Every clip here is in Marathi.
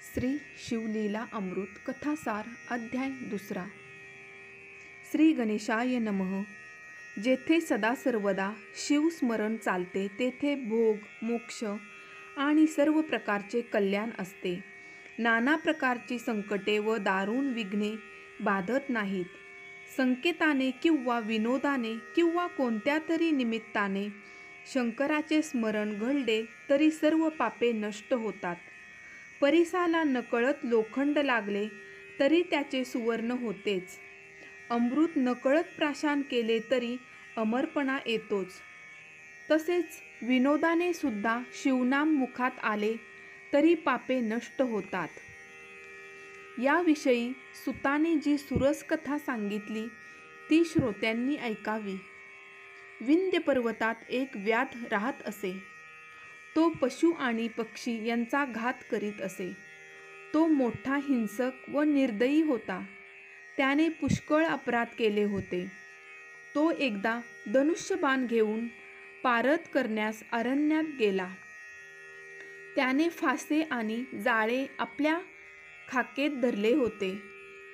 श्री शिवलीला अमृत कथासार अध्याय 2. श्री गणेशाय नमः. जेथे सदा सर्वदा शिवस्मरण चालते तेथे भोग, मोक्ष आणि सर्व प्रकारचे कल्याण असते. नाना प्रकारची संकटे व दारुण विघ्ने बाधत नाहीत. संकेताने किंवा विनोदाने किंवा कोणत्या तरी निमित्ताने शंकराचे स्मरण घडले तरी सर्व पापे नष्ट होतात. परिसाला नकळत लोखंड लागले तरी त्याचे सुवर्ण होतेच. अमृत नकळत प्राशन केले तरी अमरपणा येतोच. तसेच विनोदाने सुद्धा शिवनाम मुखात आले तरी पापे नष्ट होतात. याविषयी सुताने जी सुरस कथा सांगितली ती श्रोत्यांनी ऐकावी. विंध्य पर्वतात एक व्याध राहत असे. तो पशु आणि पक्षी यांचा घात करीत असे. तो मोठा हिंसक व निर्दयी होता. त्याने पुष्कळ अपराध केले होते. तो एकदा धनुष्यबाण घेऊन पारत करण्यास अरण्यात गेला. त्याने फासे आणि जाळे आपल्या खाकेत धरले होते.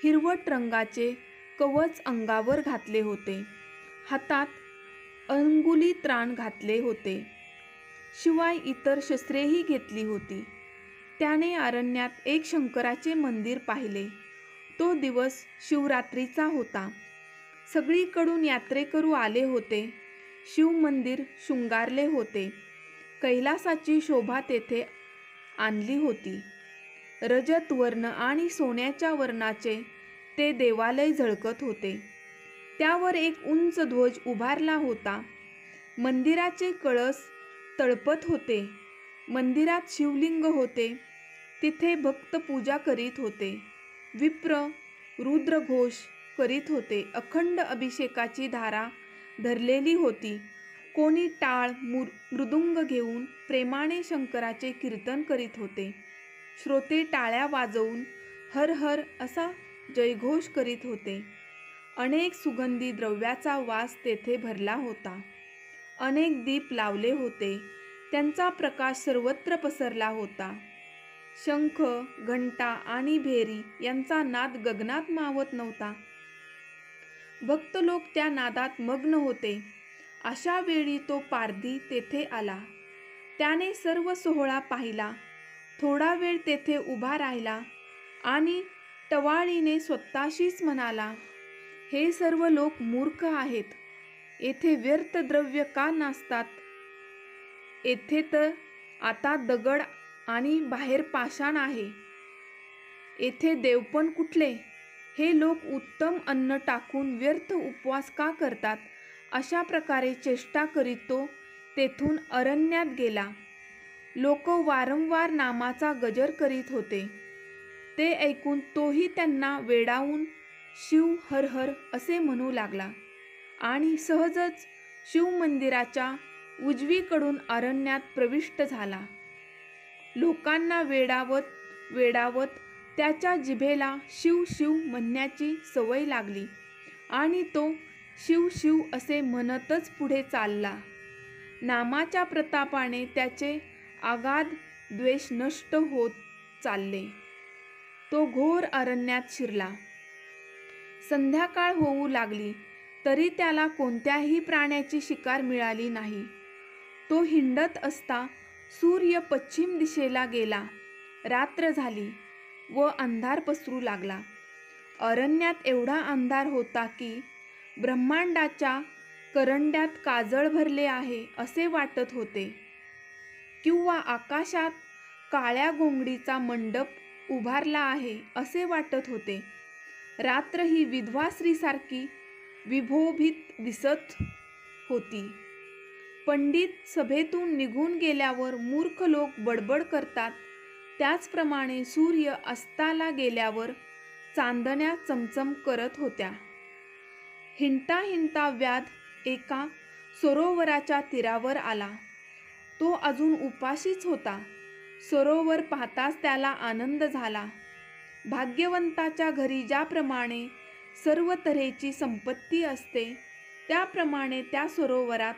हिरवट रंगाचे कवच अंगावर घातले होते. हातात अंगुली त्राण घातले होते. शिवाय इतर शस्त्रेही घेतली होती. त्याने अरण्यात एक शंकराचे मंदिर पाहिले. तो दिवस शिवरात्रीचा होता. सगळीकडून यात्रेकरू आले होते. शिव मंदिर शृंगारले होते. कैलासाची शोभा तेथे आणली होती. रजत वर्ण आणि सोन्याच्या वर्णाचे ते देवालय झळकत होते. त्यावर एक उंच ध्वज उभारला होता. मंदिराचे कळस तळपत होते. मंदिरात शिवलिंग होते. तिथे भक्त पूजा करीत होते. विप्र रुद्रघोष करीत होते. अखंड अभिषेकाची धारा धरलेली होती. कोणी टाळ मृदुंग घेऊन प्रेमाने शंकराचे कीर्तन करीत होते. श्रोते टाळ्या वाजवून हर हर असा जयघोष करीत होते. अनेक सुगंधी द्रव्याचा वास तेथे भरला होता. अनेक दीप लावले होते. त्यांचा प्रकाश सर्वत्र पसरला होता. शंख, घंटा आणि भेरी यांचा नाद गगनात मावत नव्हता. भक्त लोक त्या नादात मग्न होते. अशा वेळी तो पारधी तेथे आला. त्याने सर्व सोहळा पाहिला. थोडा वेळ तेथे उभा राहिला आणि टवाळीने स्वतःशीच म्हणाला, हे सर्व लोक मूर्ख आहेत. येथे व्यर्थ द्रव्य का नासतात? येथे तर आता दगड आणि बाहेर पाषाण आहे. येथे देवपण कुठले? हे लोक उत्तम अन्न टाकून व्यर्थ उपवास का करतात? अशा प्रकारे चेष्टा करीत तो तेथून अरण्यात गेला. लोक वारंवार नामाचा गजर करीत होते. ते ऐकून तोही त्यांना वेडावून शिव हर हर असे म्हणू लागला आणि सहजच शिवमंदिराच्या उजवीकडून अरण्यात प्रविष्ट झाला. लोकांना वेडावत त्याच्या जिभेला शिव शिव म्हणण्याची सवय लागली आणि तो शिव शिव असे म्हणतच पुढे चालला. नामाच्या प्रतापाने त्याचे अगाध द्वेष नष्ट होत चालले. तो घोर अरण्यात शिरला. संध्याकाळ होऊ लागली तरी त्याला कोणत्याही प्राण्याची शिकार मिळाली नाही. तो हिंडत असता सूर्य पश्चिम दिशेला गेला. रात्र झाली व अंधार पसरू लागला. अरण्यात एवढा अंधार होता की ब्रह्मांडाच्या करंड्यात काजळ भरले आहे असे वाटत होते किंवा आकाशात काळ्या घोंगडीचा मंडप उभारला आहे असे वाटत होते. रात्र ही विधवा स्त्रीसारखी विभोभित दिसत होती. पंडित सभेतून निघून गेल्यावर मूर्ख लोक बडबड करतात त्याचप्रमाणे सूर्य अस्ताला गेल्यावर चांदण्या चमचम करत होत्या. हिंडता हिंडता व्याध एका सरोवराच्या तीरावर आला. तो अजून उपाशीच होता. सरोवर पाहताच त्याला आनंद झाला. भाग्यवंताच्या घरी ज्याप्रमाणे सर्व तऱ्हेची संपत्ती असते त्याप्रमाणे त्या सरोवरात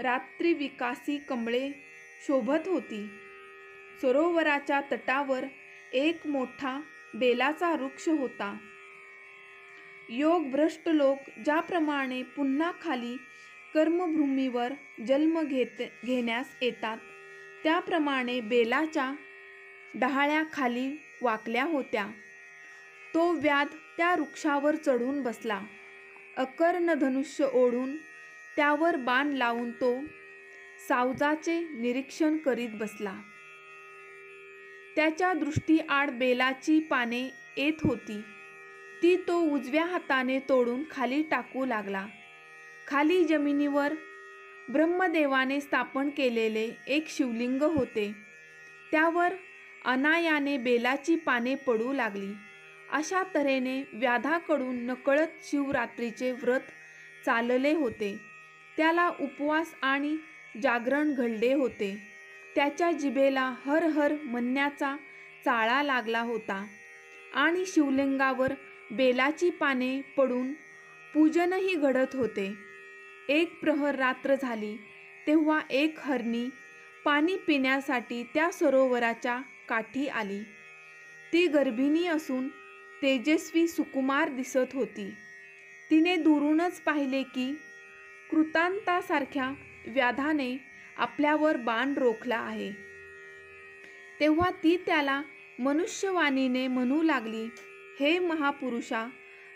रात्री विकासी कमळे शोभत होती. सरोवराच्या तटावर एक मोठा बेलाचा वृक्ष होता. योगभ्रष्ट लोक ज्याप्रमाणे पुन्हा खाली कर्मभूमीवर जन्म घेण्यास येतात, त्याप्रमाणे बेलाच्या डहाळ्या खाली वाकल्या होत्या. तो व्याध त्या वृक्षावर चढून बसला. अकर्ण धनुष्य ओढून त्यावर बाण लावून तो सावजाचे निरीक्षण करीत बसला. त्याच्या दृष्टीआड बेलाची पाने येत होती. ती तो उजव्या हाताने तोडून खाली टाकू लागला. खाली जमिनीवर ब्रह्मदेवाने स्थापन केलेले एक शिवलिंग होते. त्यावर अनायाने बेलाची पाने पडू लागली. अशा तऱ्हेने व्याधाकडून नकळत शिवरात्रीचे व्रत चालले होते. त्याला उपवास आणि जागरण घडले होते. त्याच्या जिभेला हर हर म्हणण्याचा चाळा लागला होता आणि शिवलिंगावर बेलाची पाने पडून पूजनही घडत होते. एक प्रहर रात्र झाली तेव्हा एक हरणी पाणी पिण्यासाठी त्या सरोवराच्या काठी आली. ती गर्भिणी असून तेजस्वी सुकुमार दिसत होती. तिने दुरूनच पाहिले की कृतांतासारख्या व्याधाने आपल्यावर बाण रोखला आहे. तेव्हा ती त्याला मनुष्यवाणीने म्हणू लागली, हे महापुरुषा,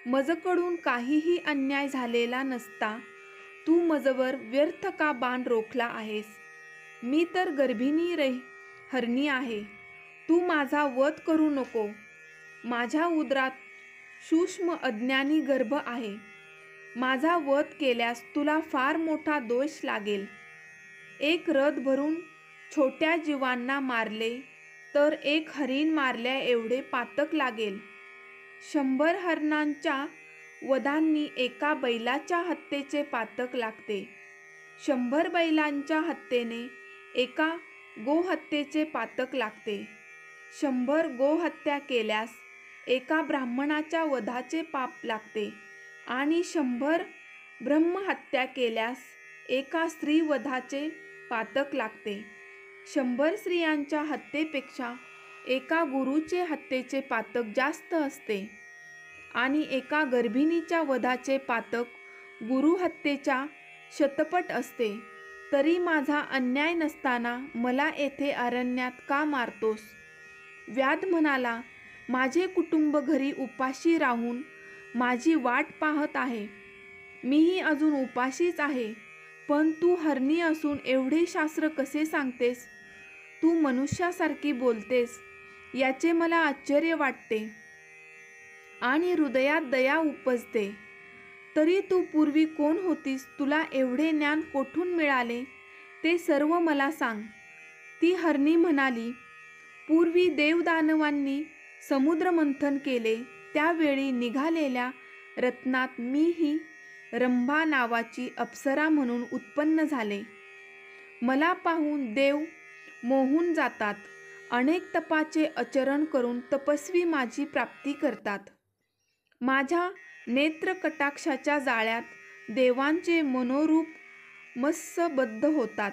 मजकडून काहीही अन्याय झालेला नसता तू मजवर व्यर्थ का बाण रोखला आहेस? मी तर गर्भिणी हरणी आहे. तू माझा वध करू नको. माझ्या उदरात सूक्ष्म अज्ञानी गर्भ आहे. माझा वध केल्यास तुला फार मोठा दोष लागेल. एक रथ भरून छोट्या जीवांना मारले तर एक हरिण मारल्या एवढे पातक लागेल. 100 हरणांच्या वधांनी एका बैलाच्या हत्येचे पातक लागते. 100 बैलांच्या हत्येने एका गोहत्येचे पातक लागते. 100 गोहत्या केल्यास एका ब्राह्मणाच्या वधाचे पाप लागते आणि 100 ब्रह्महत्या केल्यास एका स्त्रीवधाचे पातक लागते. 100 स्त्रियांच्या हत्येपेक्षा एका गुरुचे हत्येचे पातक जास्त असते आणि एका गर्भिणीच्या वधाचे पातक गुरुहत्येच्या शतपट असते. तरी माझा अन्याय नसताना मला येथे अरण्यात का मारतोस? व्याध म्हणाला, माझे कुटुंब घरी उपाशी राहून माझी वाट पाहत आहे. मीही अजून उपाशीच आहे. पण तू हरणी असून एवढे शास्त्र कसे सांगतेस? तू मनुष्यासारखी बोलतेस याचे मला आश्चर्य वाटते आणि हृदयात दया उपजते. तरी तू पूर्वी कोण होतीस? तुला एवढे ज्ञान कोठून मिळाले ते सर्व मला सांग. ती हरणी म्हणाली, पूर्वी देवदानवांनी समुद्रमंथन केले त्यावेळी निघालेल्या रत्नात मीही रंभा नावाची अप्सरा म्हणून उत्पन्न झाले. मला पाहून देव मोहून जातात. अनेक तपाचे आचरण करून तपस्वी माझी प्राप्ती करतात. माझ्या नेत्रकटाक्षाच्या जाळ्यात देवांचे मनोरूप मत्सबद्ध होतात.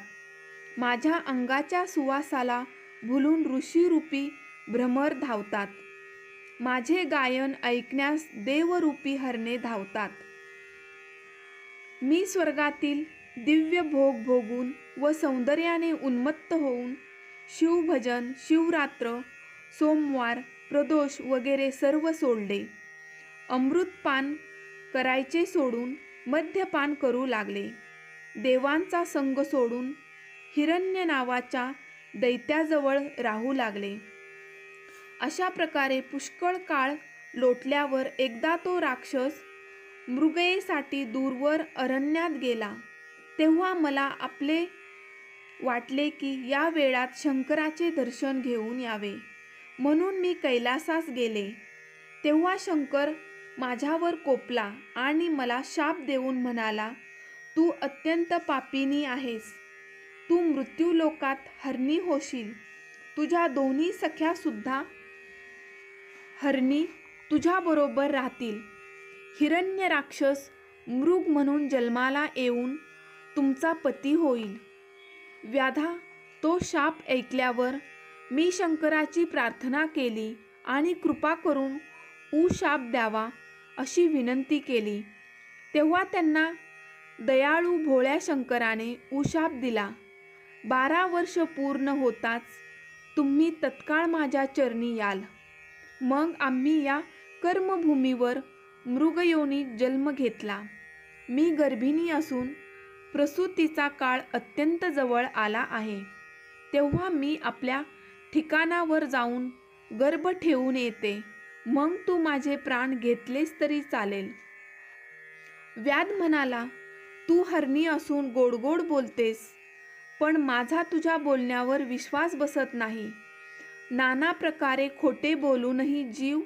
माझ्या अंगाच्या सुवासाला भुलून ऋषीरूपी भ्रमर धावतात. माझे गायन ऐकण्यास देवरूपी हरणे धावतात. मी स्वर्गातील दिव्य भोग भोगून व सौंदर्याने उन्मत्त होऊन शिवभजन, शिवरात्र, सोमवार, प्रदोष वगैरे सर्व सोडले. अमृतपान करायचे सोडून मद्यपान करू लागले. देवांचा संग सोडून हिरण्य नावाच्या दैत्याजवळ राहू लागले. अशा प्रकारे पुष्कळ काळ लोटल्यावर एकदा तो राक्षस मृगयेसाठी दूरवर अरण्यात गेला. तेव्हा मला आपले वाटले की या वेळात शंकराचे दर्शन घेऊन यावे, म्हणून मी कैलासास गेले. तेव्हा शंकर माझ्यावर कोपला आणि मला शाप देऊन म्हणाला, तू अत्यंत पापिनी आहेस. तू मृत्यूलोकात हरणी होशील. तुझ्या दोन्ही सख्या सुद्धा हरणी तुझ्याबरोबर राहतील. हिरण्य राक्षस मृग म्हणून जन्माला येऊन तुमचा पती होईल. व्याधा तो शाप ऐकल्यावर मी शंकराची प्रार्थना केली आणि कृपा करून शाप द्यावा अशी विनंती केली. तेव्हा त्यांना दयाळू भोळ्या शंकराने शाप दिला. 12 वर्ष पूर्ण होताच तुम्ही तत्काळ माझ्या चरणी याल. मग आम्ही या कर्मभूमीवर मृगयोनीत जन्म घेतला. मी गर्भिणी असून प्रसूतीचा काळ अत्यंत जवळ आला आहे. तेव्हा मी आपल्या ठिकाणावर जाऊन गर्भ ठेवून येते. मग तू माझे प्राण घेतलेस तरी चालेल. व्याध म्हणाला, तू हरणी असून गोड गोड बोलतेस, पण माझा तुझ्या बोलण्यावर विश्वास बसत नाही. नाना प्रकारे खोटे बोलूनही जीव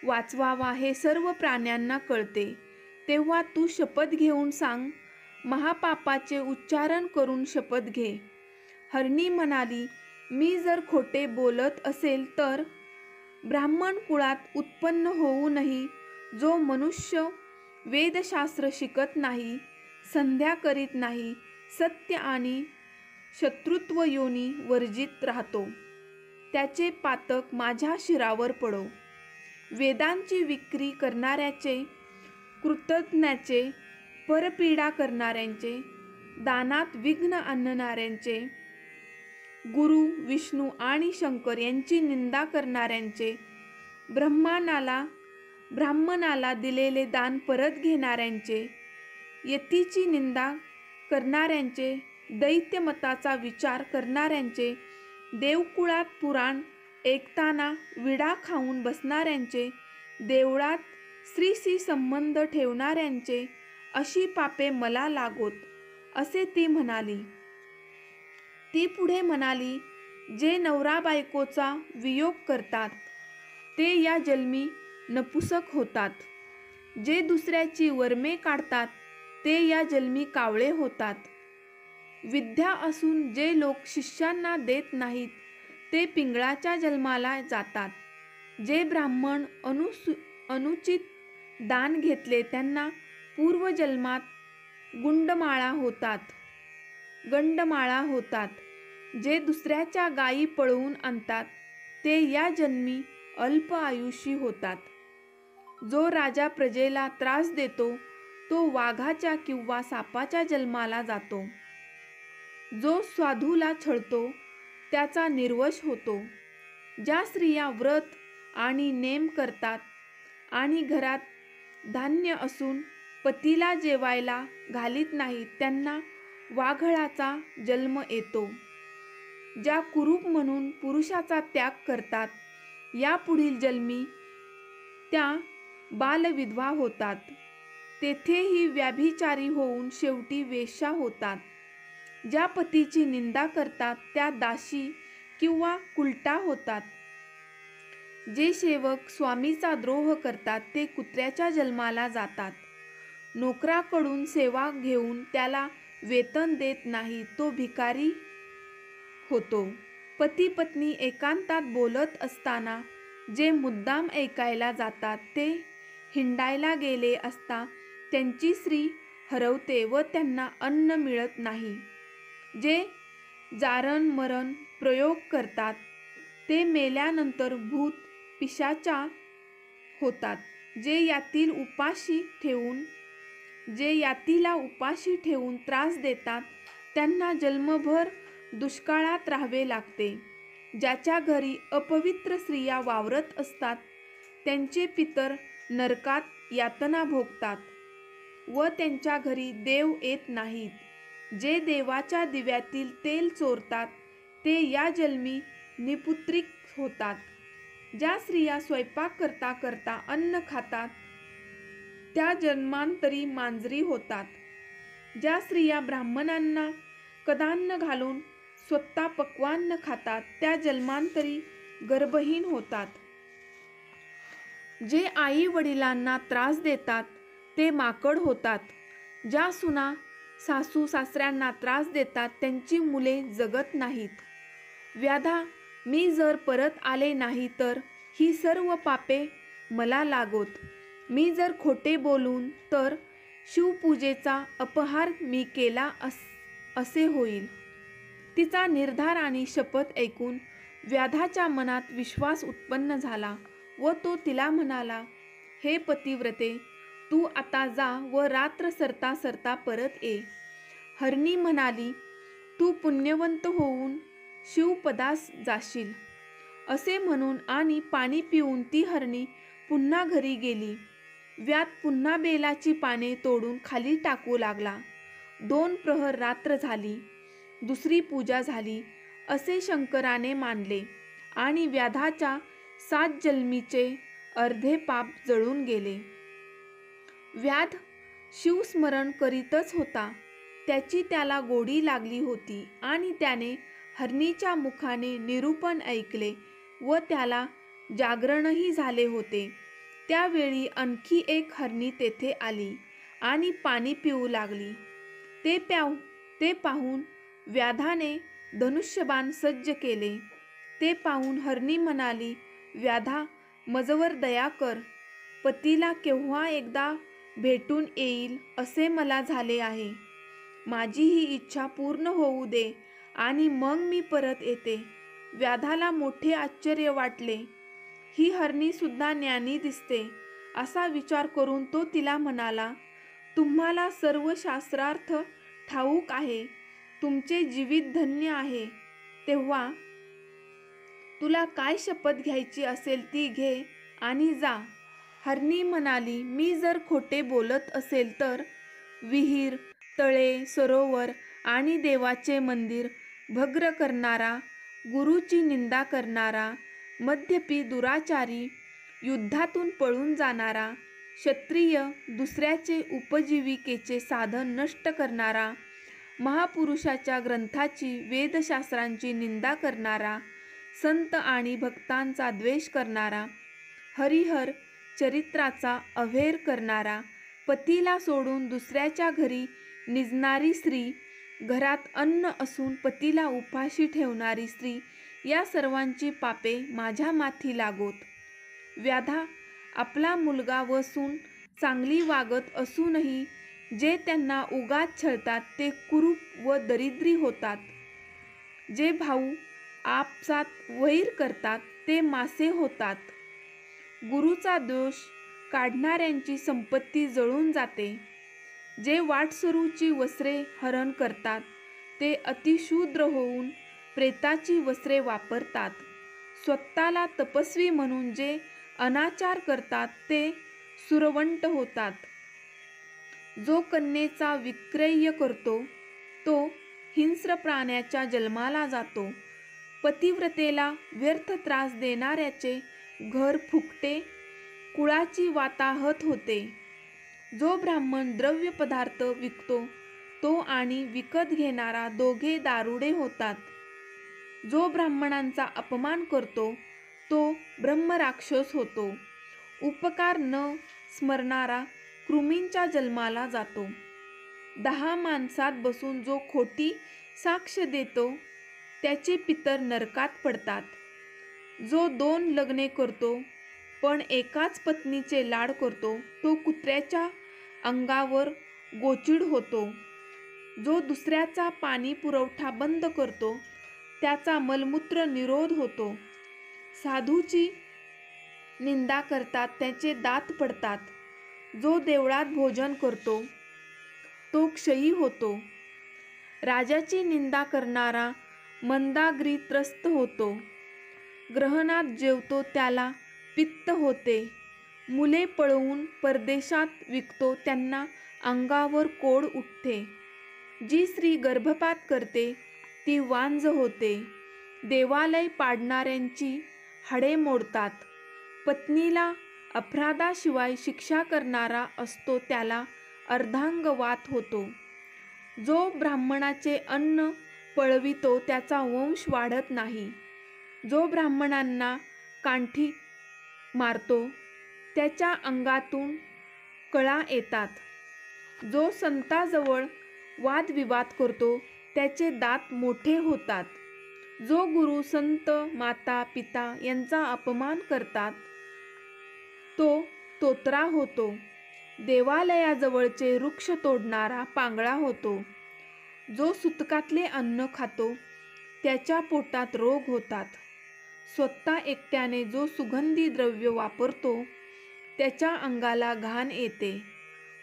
वाचवावा हे सर्व प्राण्यांना कळते. तेव्हा तू शपथ घेऊन सांग, महापापाचे उच्चारण करून शपथ घे. हरणी म्हणाली, मी जर खोटे बोलत असेल तर ब्राह्मण कुळात उत्पन्न होऊनही जो मनुष्य वेदशास्त्र शिकत नाही, संध्या करीत नाही, सत्य आणि शत्रुत्व योनी वर्जित राहतो, त्याचे पातक माझ्या शिरावर पडो. वेदांची विक्री करणाऱ्याचे, कृतज्ञाचे, परपीडा करणाऱ्यांचे, दानात विघ्न आणणाऱ्यांचे, गुरु विष्णू आणि शंकर यांची निंदा करणाऱ्यांचे, ब्राह्मणाला दिलेले दान परत घेणाऱ्यांचे, यतीची निंदा करणाऱ्यांचे, दैत्यमताचा विचार करणाऱ्यांचे, देवकुळात पुराण ऐकताना विडा खाऊन बसणाऱ्यांचे, देवळात स्त्रीशी संबंध ठेवणाऱ्यांचे अशी पापे मला लागोत, असे ती म्हणाली. ती पुढे म्हणाली, जे नवरा बायकोचा वियोग करतात ते या जन्मी नपुसक होतात. जे दुसऱ्याची वर्मे काढतात ते या जन्मी कावळे होतात. विद्या असून जे लोक शिष्यांना देत नाहीत ते पिंगळाच्या जन्माला जातात. जे ब्राह्मण अनुचित दान घेतले त्यांना पूर्वजन्मात गंडमाळा होतात. जे दुसऱ्याच्या गायी पळवून आणतात ते या जन्मी अल्प आयुषी होतात. जो राजा प्रजेला त्रास देतो तो वाघाच्या किंवा सापाच्या जन्माला जातो. जो साधूला छळतो त्याचा निर्वंश होतो. ज्या स्त्रिया व्रत आणि नेम करतात आणि घरात धान्य असून पतीला जेवायला घालीत नाहीत त्यांना वाघळाचा जन्म येतो. ज्या कुरूप म्हणून पुरुषाचा त्याग करतात यापुढील जन्मी त्या बालविधवा होतात. तेथेही व्याभिचारी होऊन शेवटी वेश्या होतात. ज्या पतीची निंदा करतात त्या दासी किंवा कुलटा होतात. जे सेवक स्वामीचा द्रोह करतात ते कुत्र्याच्या जन्माला जातात. नोकराकडून सेवा घेऊन त्याला वेतन देत नाही तो भिकारी होतो. पती पत्नी एकांतात बोलत असताना जे मुद्दाम ऐकायला जातात ते हिंडायला गेले असता त्यांची स्त्री हरवते व त्यांना अन्न मिळत नाही. जे जारण मरण प्रयोग करतात ते मेल्यानंतर भूत पिशाचा होतात. जे यातीला उपाशी ठेवून त्रास देतात त्यांना जन्मभर दुष्काळात राहावे लागते. ज्याच्या घरी अपवित्र स्त्रिया वावरत असतात त्यांचे पितर नरकात यातना भोगतात व त्यांच्या घरी देव येत नाहीत. जे देवाच्या दिव्यातील तेल चोरतात ते या जन्मी निपुत्रिक होतात. ज्या स्त्रिया स्वयंपाक करता करता अन्न खातात त्या जन्मांतरी मांजरी होतात. ज्या स्त्रिया ब्राह्मणांना कदान्न घालून स्वतः पक्वान्न खातात त्या जन्मांतरी गर्भहीन होतात. जे आई वडिलांना त्रास देतात ते माकड होतात. ज्या सुना सासू सासऱ्यांना त्रास देतात त्यांची मुले जगत नाहीत. व्याधा, मी जर परत आले नाही तर ही सर्व पापे मला लागोत. मी जर खोटे बोलून तर शिवपूजेचा अपहार मी केला असे होईल. तिचा निर्धार आणि शपथ ऐकून व्याधाच्या मनात विश्वास उत्पन्न झाला व तो तिला म्हणाला, हे पतिव्रते, तू आता जा व रात्र सरता सरता परत ये. हरणी म्हणाली, तू पुण्यवंत होऊन शिवपदास जाशील. असे म्हणून आणि पाणी पिऊन ती हरणी पुन्हा घरी गेली. व्याध पुन्हा बेलाची पाने तोडून खाली टाकू लागला. 2 प्रहर रात्र झाली. दुसरी पूजा झाली असे शंकराने मानले आणि व्याधाच्या 7 जन्मीचे अर्धे पाप जळून गेले. व्याध शिवस्मरण करीतच होता. त्याची त्याला गोडी लागली होती आणि त्याने हरणीच्या मुखाने निरूपण ऐकले व त्याला जागरणही झाले होते. त्यावेळी आणखी एक हरणी तेथे आली आणि पाणी पिऊ लागली. ते पाहून व्याधाने धनुष्यबाण सज्ज केले. ते पाहून हरणी म्हणाली, व्याधा, मजवर दया कर. पतीला केव्हा एकदा भेटून येईल असे मला झाले आहे. माझी ही इच्छा पूर्ण होऊ दे आणि मग मी परत येते. व्याधाला मोठे आश्चर्य वाटले. ही हरणी सुद्धा ज्ञानी दिसते असा विचार करून तो तिला म्हणाला, तुम्हाला सर्व शास्त्रार्थ ठाऊक आहे. तुमचे जीवित धन्य आहे. तेव्हा तुला काय शपथ घ्यायची असेल ती घे आणि जा. हरणी म्हणाली, मी जर खोटे बोलत असेल तर विहीर, तळे, सरोवर आणि देवाचे मंदिर भग्न करणारा, गुरुची निंदा करणारा, मद्यपी, दुराचारी, युद्धातून पळून जाणारा, क्षत्रिय, दुसऱ्याचे उपजीविकेचे साधन नष्ट करणारा, महापुरुषाच्या ग्रंथाची, वेदशास्त्रांची निंदा करणारा, संत आणि भक्तांचा द्वेष करणारा, हरिहर चरित्राचा अव्हेर करणारा, पतीला सोडून दुसऱ्याच्या घरी निजणारी स्त्री, घरात अन्न असून पतीला उपाशी ठेवणारी स्त्री, या सर्वांची पापे माझ्या माथी लागोत. व्याधा, आपला मुलगा व सून चांगली वागत असूनही जे त्यांना उगाच छळतात ते कुरूप व दरिद्री होतात. जे भाऊ आपसात वैर करतात ते मासे होतात. गुरुचा दोष काढणाऱ्यांची संपत्ती जळून जाते. जे वाटसरूची वस्त्रे हरण करतात ते अतिशूद्र होऊन प्रेताची वस्त्रे वापरतात. स्वतःला तपस्वी म्हणून जे अनाचार करतात ते सुरवंट होतात. जो कन्येचा विक्रय करतो तो हिंस्र प्राण्याच्या जन्माला जातो. पतिव्रतेला व्यर्थ त्रास देणाऱ्याचे घर फुकटे, कुळाची वाताहत होते. जो ब्राह्मण द्रव्य पदार्थ विकतो तो आणि विकत घेणारा दोघे दारुडे होतात. जो ब्राह्मणांचा अपमान करतो तो ब्रह्मराक्षस होतो. उपकार न स्मरणारा कृमींच्या जन्माला जातो. 10 माणसात बसून जो खोटी साक्ष देतो त्याचे पितर नरकात पडतात. जो 2 लग्ने करतो पण एकाच पत्नीचे लाड करतो तो कुत्र्याच्या अंगावर गोचिड होतो. जो दुसऱ्याचा पाणी पुरवठा बंद करतो त्याचा मलमूत्र निरोध होतो. साधूची निंदा करतात त्याचे दात पडतात. जो देवळात भोजन करतो तो क्षयी होतो. राजाची निंदा करणारा मंदाग्रीत्रस्त होतो. ग्रहणात जेवतो त्याला पित्त होते. मुले पळवून परदेशात विकतो त्यांना अंगावर कोड उठते. जी स्त्री गर्भपात करते ती वांझ होते. देवालय पाडणाऱ्यांची हाडे मोडतात. पत्नीला अपराधाशिवाय शिक्षा करणारा असतो त्याला अर्धांगवात होतो. जो ब्राह्मणाचे अन्न पळवितो त्याचा वंश वाढत नाही. जो ब्राह्मणांना काठी मारतो त्याच्या अंगातून कळा येतात. जो संताजवळ वादविवाद करतो त्याचे दात मोठे होतात. जो गुरु, संत, माता, पिता यांचा अपमान करतात तो तोतरा होतो. देवालयाजवळचे वृक्ष तोडणारा पांगळा होतो. जो सुतकातले अन्न खातो त्याच्या पोटात रोग होतात. स्वतः एकट्याने जो सुगंधी द्रव्य वापरतो त्याच्या अंगाला घाण येते.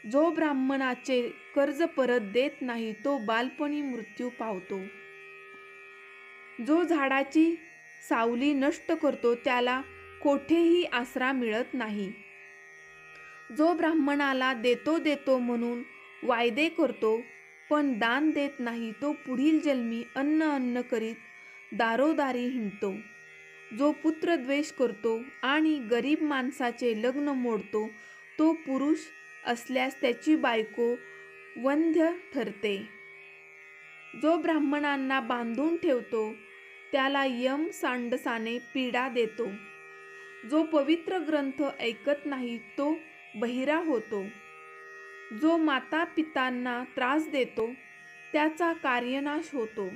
जो ब्राह्मणाचे कर्ज परत देत नाही तो बालपणी मृत्यू पावतो. जो झाडाची सावली नष्ट करतो त्याला कोठेही आसरा मिळत नाही. जो ब्राह्मणाला देतो देतो म्हणून वायदे करतो पण दान देत नाही तो पुढील जन्मी अन्न अन्न करीत दारोदारी हिंडतो. जो पुत्रद्वेष करतो आणि गरीब माणसाचे लग्न मोडतो तो पुरुष असल्यास त्याची बायको वंध्य ठरते. जो ब्राह्मणांना बांधून ठेवतो त्याला यम सांडसाने पीडा देतो. जो पवित्र ग्रंथ ऐकत नाही तो बहिरा होतो. जो माता पितांना त्रास देतो त्याचा कार्यनाश होतो.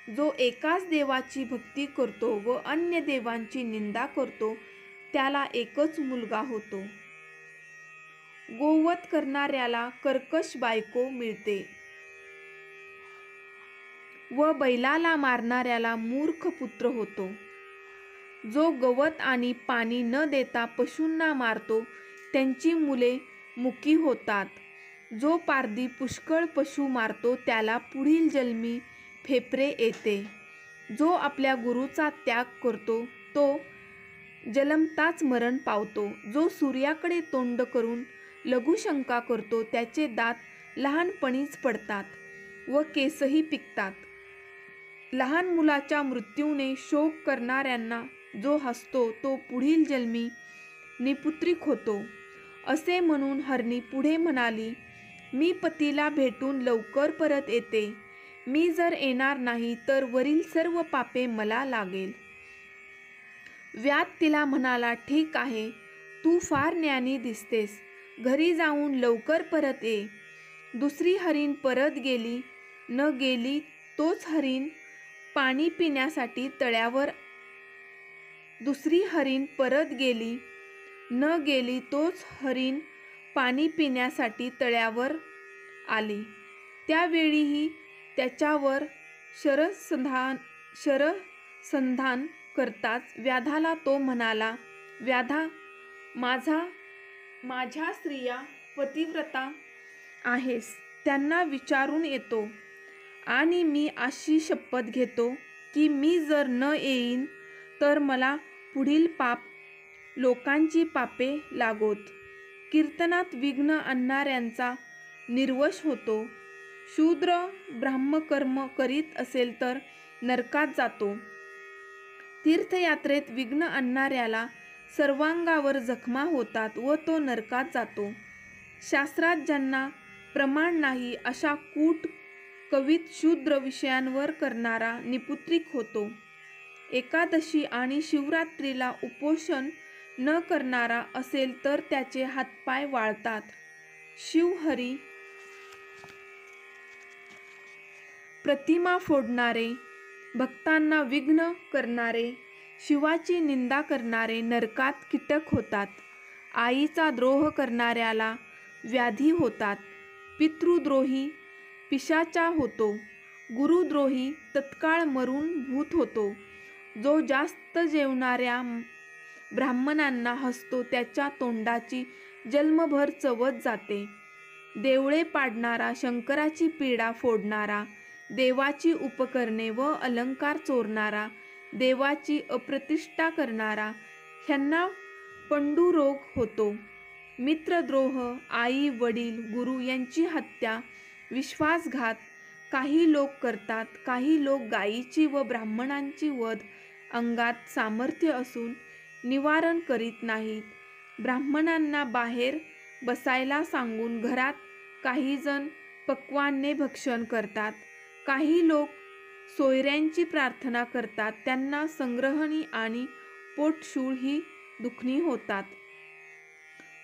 जो एकाच देवाची भक्ती करतो व अन्य देवांची निंदा करतो त्याला एकच मुलगा होतो. गोवध करणाऱ्याला कर्कश बायको मिळते व बैलाला मारणाऱ्याला मूर्ख पुत्र होतो. जो गवत आणि पाणी न देता पशूंना मारतो त्यांची मुले मुकी होतात. जो पारधी पुष्कळ पशु मारतो त्याला पुढील जन्मी फेफरे येते. जो आपल्या गुरुचा त्याग करतो तो जन्मताच मरण पावतो. जो सूर्याकडे तोंड करून लघुशंका करतो त्याचे दात लहानपणीच पडतात व केसही पिकतात. लहान मुलाच्या मृत्यूने शोक करणाऱ्यांना जो हसतो तो पुढील जन्मी निपुत्रिक होतो. असे म्हणून हरणी पुढे म्हणाली, मी पतीला भेटून लवकर परत येते. मी जर येणार नाही तर वरील सर्व पापे मला लागेल. व्याध तिला म्हणाला, ठीक आहे, तू फार ज्ञानी दिसतेस. घरी जाऊन लवकर परत ये. दुसरी हरीण परत गेली न गेली तोच हरीण पाणी पिण्यासाठी तळ्यावर दुसरी हरीण परत गेली न गेली तोच हरीण पाणी पिण्यासाठी तळ्यावर आली. त्यावेळीही त्याच्यावर शरसंधान करताच व्याधाला तो म्हणाला, व्याधा, माझ्या स्त्रिया पतिव्रता आहेस त्यांना विचारून येतो आणि मी अशी शपथ घेतो की मी जर न येईन तर मला पुढील पाप लोकांची पापे लागोत. कीर्तनात विघ्न आणणाऱ्यांचा निर्वश होतो. शूद्र ब्राह्मकर्म करीत असेल तर नरकात जातो. तीर्थयात्रेत विघ्न आणणाऱ्याला सर्वांगावर जखमा होतात व तो नरकात जातो. शास्त्रात ज्यांना प्रमाण नाही अशा कूट कवित शूद्र विषयांवर करणारा निपुत्रिक होतो. एकादशी आणि शिवरात्रीला उपोषण न करणारा असेल तर त्याचे हातपाय वाळतात. शिवहरी प्रतिमा फोडणारे, भक्तांना विघ्न करणारे, शिवाची निंदा करणारे नरकात कीटक होतात. आईचा द्रोह करणाऱ्याला व्याधी होतात. पितृद्रोही पिशाचा होतो. गुरुद्रोही तत्काळ मरून भूत होतो. जो जास्त जेवणाऱ्या ब्राह्मणांना हसतो त्याच्या तोंडाची जन्मभर चवत जाते. देवळे पाडणारा, शंकराची पीडा फोडणारा, देवाची उपकरणे व अलंकार चोरणारा, देवाची अप्रतिष्ठा करणारा ह्यांना पंडुरोग होतो. मित्रद्रोह, आई वडील गुरु यांची हत्या, विश्वासघात काही लोक करतात. काही लोक गायीची व ब्राह्मणांची वध अंगात सामर्थ्य असून निवारण करीत नाहीत. ब्राह्मणांना बाहेर बसायला सांगून घरात काही जण पक्वान्ने भक्षण करतात. काही लोक सोयऱ्यांची प्रार्थना करतात. त्यांना संग्रहणी आणि पोटशूळ ही दुखणी होतात.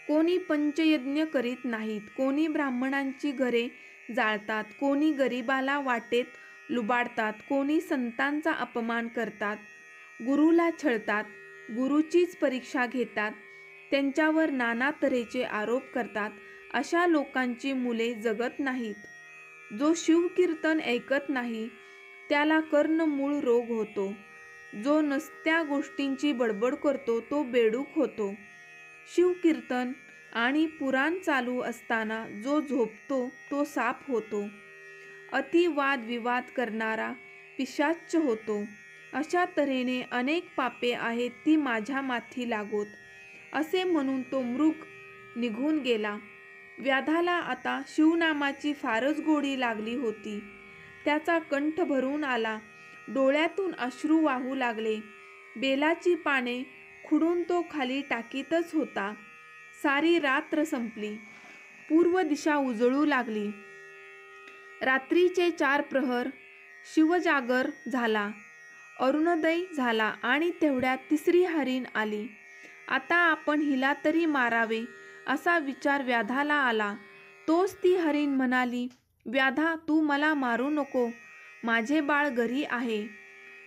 कोणी पंचयज्ञ करीत नाहीत. कोणी ब्राह्मणांची घरे जाळतात. कोणी गरिबाला वाटेत लुबाडतात. कोणी संतांचा अपमान करतात. गुरुला छळतात. गुरुचीच परीक्षा घेतात. त्यांच्यावर नाना तऱ्हेचे आरोप करतात. अशा लोकांची मुले जगत नाहीत. जो शिवकीर्तन ऐकत नाही त्याला कर्णमूळ रोग होतो. जो नसत्या गोष्टींची बडबड करतो तो बेडूक होतो. शिवकीर्तन आणि पुराण चालू असताना जो झोपतो तो साप होतो. अति वादविवाद करणारा पिशाच्च होतो. अशा तऱ्हेने अनेक पापे आहेत ती माझ्या माथी लागोत. असे म्हणून तो मृग निघून गेला. व्याधाला आता शिवनामाची फारच गोडी लागली होती. त्याचा कंठ भरून आला. डोळ्यातून अश्रू वाहू लागले. बेलाची पाने खुडून तो खाली टाकीतच होता. सारी रात्र संपली. पूर्व दिशा उजळू लागली. रात्रीचे 4 प्रहर. शिवजागर झाला. अरुणोदय झाला आणि तेवढ्यात तिसरी हरीण आली. आता आपण हिला तरी मारावे असा विचार व्याधाला आला. तोच ती हरीण म्हणाली, व्याधा, तू मला मारू नको. माझे बाळ घरी आहे.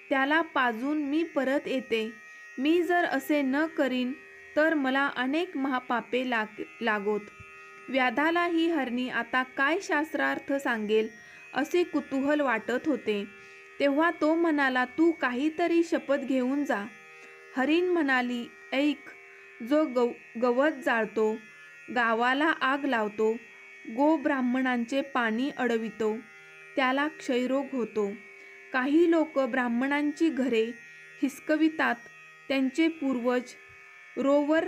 त्याला पाजून मी परत येते. मी जर असे न करीन तर मला अनेक महापापे लागोत. व्याधाला ही हरणी आता काय शास्त्रार्थ सांगेल असे कुतूहल वाटत होते. तेव्हा तो म्हणाला, तू काहीतरी शपथ घेऊन जा. हरीण म्हणाली, ऐक, जो गवत जाळतो, गावाला आग लावतो, ब्राह्मणांचे पाणी अडवितो, त्याला क्षयरोग होतो. काही लोक ब्राह्मणांची घरे हिसकवितात. त्यांचे पूर्वज रोवर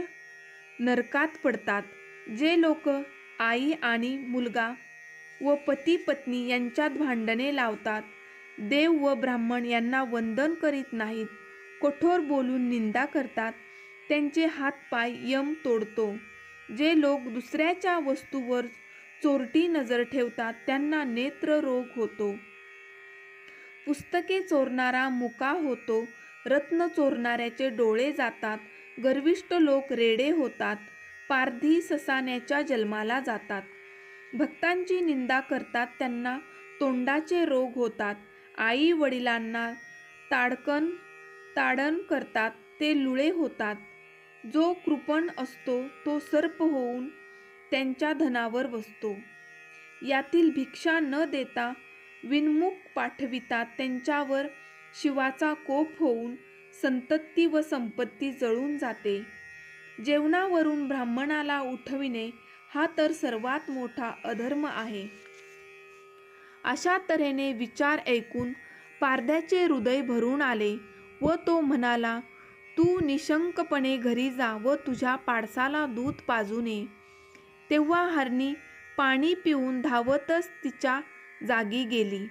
नरकात पडतात. जे लोक आई आणि मुलगा व पती पत्नी यांच्यात भांडणे लावतात, देव व ब्राह्मण यांना वंदन करीत नाहीत, कठोर बोलून निंदा करतात, त्यांचे हातपाय यम तोडतो. जे लोक दुसऱ्याच्या वस्तूवर चोरटी नजर ठेवतात त्यांना नेत्र रोग होतो. पुस्तके चोरणारा मुका होतो. रत्न चोरणाऱ्याचे डोळे जातात. गर्विष्ठ लोक रेडे होतात. पारधी ससाण्याच्या जन्माला जातात. भक्तांची निंदा करतात त्यांना तोंडाचे रोग होतात. आई वडिलांना ताडण करतात ते लुळे होतात. जो कृपण असतो तो सर्प होऊन त्यांच्या धनावर बसतो. यातील भिक्षा न देता विनमुख पाठवितात त्यांच्यावर शिवाचा कोप होऊन संतती व संपत्ती जळून जाते. जेवणावरून ब्राह्मणाला उठविणे हा तर सर्वात मोठा अधर्म आहे. अशा तऱ्हेने विचार ऐकून पारध्याचे हृदय भरून आले व तो म्हणाला, तू निशंकपणे घरी जा व तुझ्या पाडसाला दूध पाजून ये. तेव्हा हरणी पाणी पिऊन धावतच तिच्या जागी गेली.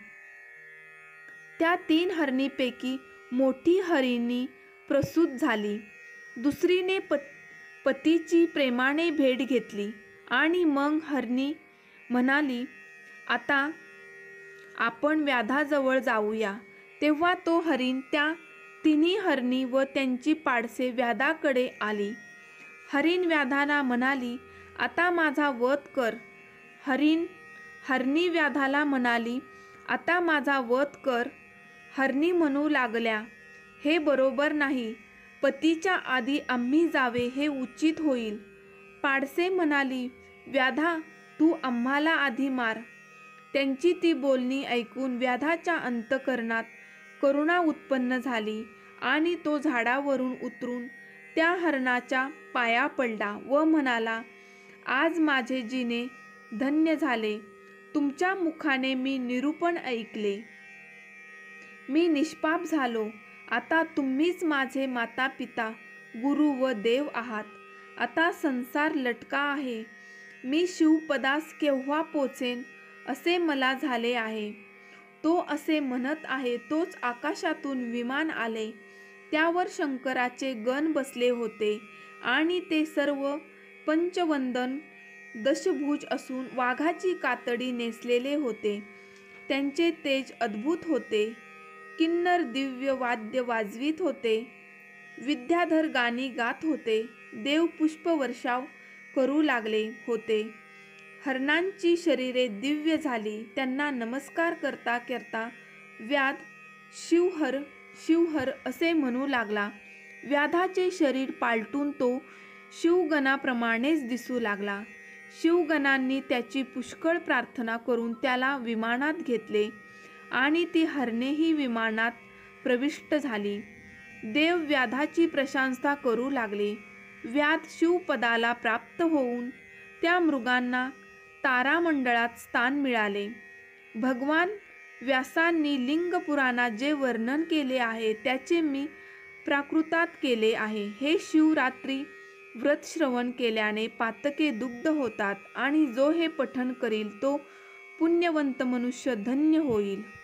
त्या 3 हरणीपैकी मोठी हरिणी प्रसूत झाली. दुसरीने पतीची प्रेमाने भेट घेतली आणि मग हरणी म्हणाली, आता आपण व्याधाजवळ जाऊया. तेव्हा तो हरीण त्या 3 हरणी व त्यांची पाडसे व्याधाकडे आली. हरीण व्याधाला म्हणाली, आता माझा वध कर. हरणी व्याधाला म्हणाली, आता माझा वध कर. हरणी म्हणू लागल्या, हे बरोबर नाही. पतीच्या आधी आम्ही जावे हे उचित होईल. पाडसे म्हणाली, व्याधा, तू आम्हाला आधी मार. त्यांची ती बोलणी ऐकून व्याधाच्या अंतःकरणात करुणा उत्पन्न झाली आणि तो झाडावरून उतरून त्या हरणाच्या पाया पडला व म्हणाला, आज माझे जीने धन्य झाले. तुमच्या मुखाने मी निरूपण ऐकले. मी निष्पाप झालो. आता तुम्हीच माझे माता पिता, गुरु व देव आहात. आता संसार लटका आहे. मी शिवपदास केव्हा पोचेन असे मला झाले आहे. तो असे म्हणत आहे तोच आकाशातून विमान आले. त्यावर शंकराचे गण बसले होते आणि ते सर्व पंचवदन दशभुज असून वाघाची कातडी नेसलेले होते. त्यांचे तेज अद्भुत होते. किन्नर दिव्य वाद्य वाजवीत होते. विद्याधर गाणी गात होते. देव पुष्पवर्षाव करू लागले होते. हरणांची शरीरे दिव्य झाली. त्यांना नमस्कार करता करता व्याध शिवहर शिवहर असे म्हणू लागला. व्याधाचे शरीर पालटून तो शिवगणाप्रमाणेच दिसू लागला. शिवगणांनी त्याची पुष्कळ प्रार्थना करून त्याला विमानात घेतले आणि ती हरणेही विमानात प्रविष्ट झाली. देव व्याधाची प्रशंसा करू लागले. व्याध शिवपदाला प्राप्त होऊन त्या मृगांना तारामंडळात स्थान मिळाले. भगवान व्यासांनी लिंग पुराणात जे वर्णन केले आहे त्याचे मी प्राकृतात केले आहे. हे शिव, रात्री व्रत श्रवण केल्याने पातके दुग्ध होतात आणि जो हे पठण करील तो पुण्यवंत मनुष्य धन्य होईल.